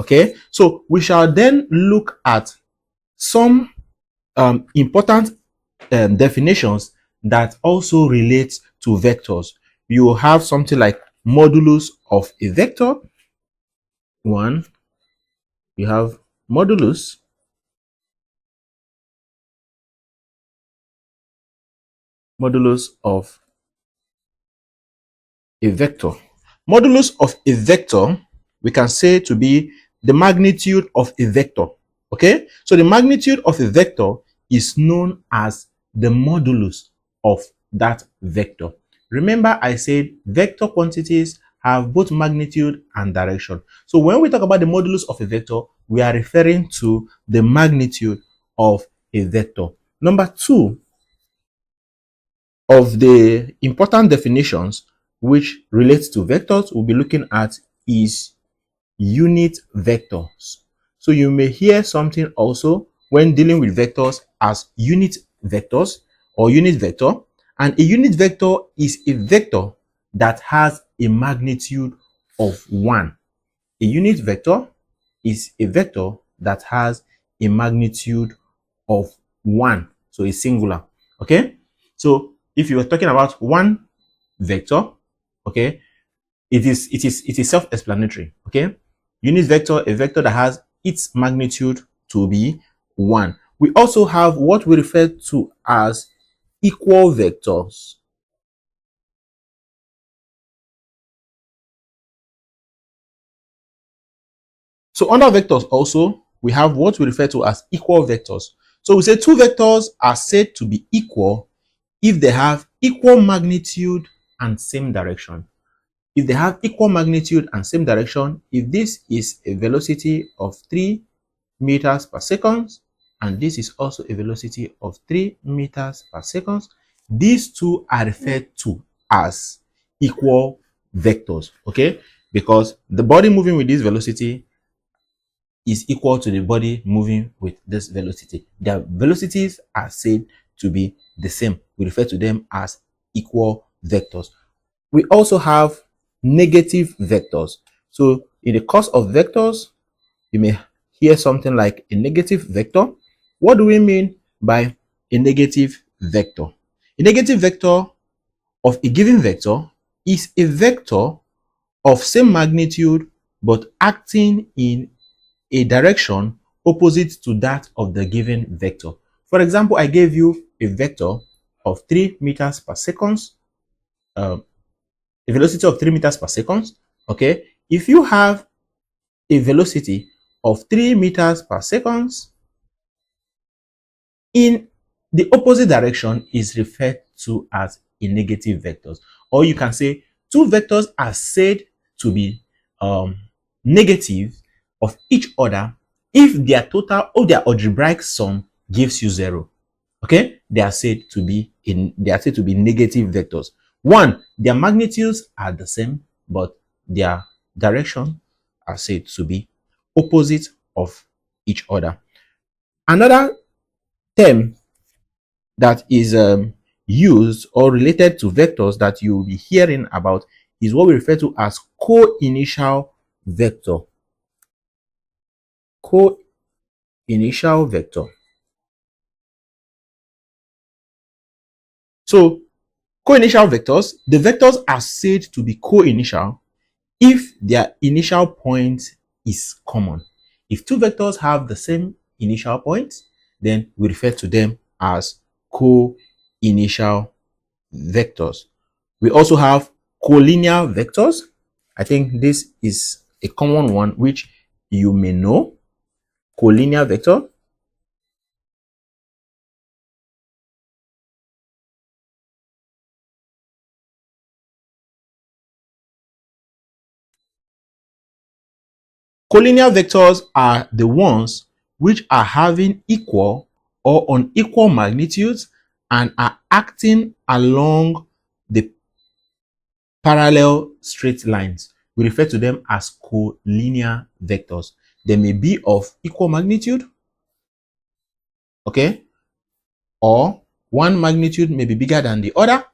Okay, so we shall then look at some important definitions that also relate to vectors. You will have something like modulus of a vector. One, you have modulus of a vector. Modulus of a vector, we can say to be the magnitude of a vector. Okay, so the magnitude of a vector is known as the modulus of that vector. Remember, I said vector quantities have both magnitude and direction. So when we talk about the modulus of a vector, we are referring to the magnitude of a vector. Number two of the important definitions which relates to vectors we'll be looking at is unit vectors. So you may hear something also when dealing with vectors as unit vectors or unit vector. And a unit vector is a vector that has a magnitude of 1. A unit vector is a vector that has a magnitude of 1. So it's singular. Okay. So if you are talking about one vector, okay, it is self-explanatory. Okay, unit vector, a vector that has its magnitude to be 1. We also have what we refer to as equal vectors. So under vectors also, we have what we refer to as equal vectors. So we say two vectors are said to be equal if they have equal magnitude and same direction. If they have equal magnitude and same direction, if this is a velocity of 3 meters per second, and this is also a velocity of 3 meters per second, these two are referred to as equal vectors, okay? Because the body moving with this velocity is equal to the body moving with this velocity. Their velocities are said to be the same. We refer to them as equal vectors. We also have negative vectors. So in the course of vectors, you may hear something like a negative vector. What do we mean by a negative vector? A negative vector of a given vector is a vector of same magnitude but acting in a direction opposite to that of the given vector. For example, I gave you a vector of 3 meters per second, a velocity of 3 meters per second. Okay, if you have a velocity of 3 meters per second in the opposite direction is referred to as a negative vectors. Or you can say two vectors are said to be negative of each other if their total or their algebraic sum gives you 0. Okay, they are said to be negative vectors. One, their magnitudes are the same, but their direction are said to be opposite of each other. Another term that is used or related to vectors that you will be hearing about is what we refer to as co-initial vector. Co-initial vector. So co-initial vectors, the vectors are said to be co-initial if their initial point is common. If two vectors have the same initial point, then we refer to them as co-initial vectors. We also have collinear vectors. I think this is a common one which you may know. Collinear vector. Collinear vectors are the ones which are having equal or unequal magnitudes and are acting along the parallel straight lines. We refer to them as collinear vectors. They may be of equal magnitude, okay, or one magnitude may be bigger than the other.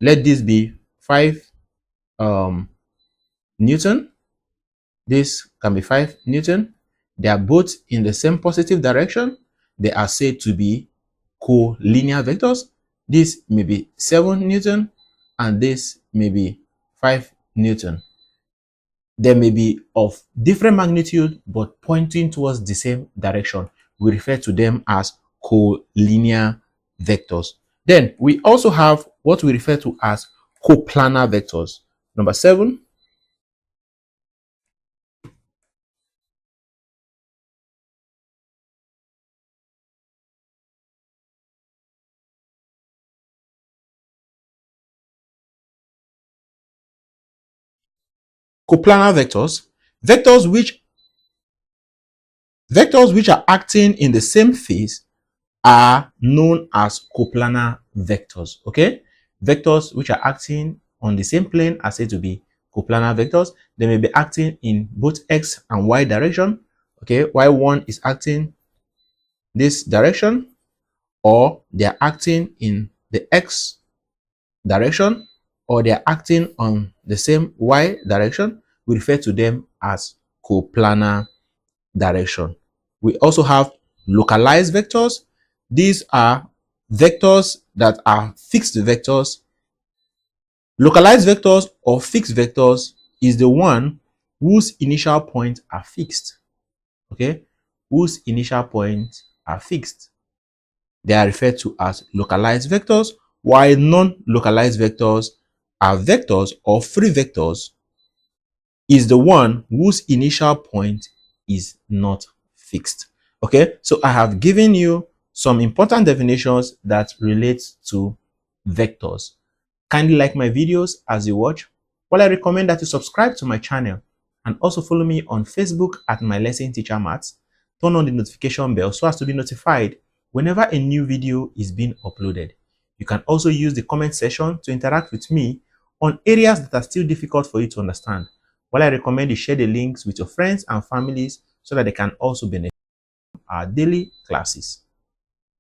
Let this be 5 Newton. This can be 5 Newton. They are both in the same positive direction. They are said to be collinear vectors. This may be 7 Newton and this may be 5 Newton. They may be of different magnitude but pointing towards the same direction. We refer to them as collinear vectors. Then we also have what we refer to as coplanar vectors. Number 7. Coplanar vectors, vectors which are acting in the same phase are known as coplanar vectors. Okay, vectors which are acting on the same plane are said to be coplanar vectors. They may be acting in both x and y direction. Okay, while one is acting this direction, or they are acting in the x direction, or they are acting on the same y direction. We refer to them as coplanar direction. We also have localized vectors. These are vectors that are fixed vectors. Localized vectors or fixed vectors is the one whose initial points are fixed. Okay, whose initial points are fixed. They are referred to as localized vectors, while non-localized vectors are vectors or free vectors is the one whose initial point is not fixed. Okay, so I have given you some important definitions that relate to vectors. Kindly like my videos as you watch, while I recommend that you subscribe to my channel and also follow me on Facebook at My Lesson Teacher Maths. Turn on the notification bell so as to be notified whenever a new video is being uploaded. You can also use the comment section to interact with me on areas that are still difficult for you to understand, while I recommend you share the links with your friends and families so that they can also benefit from our daily classes.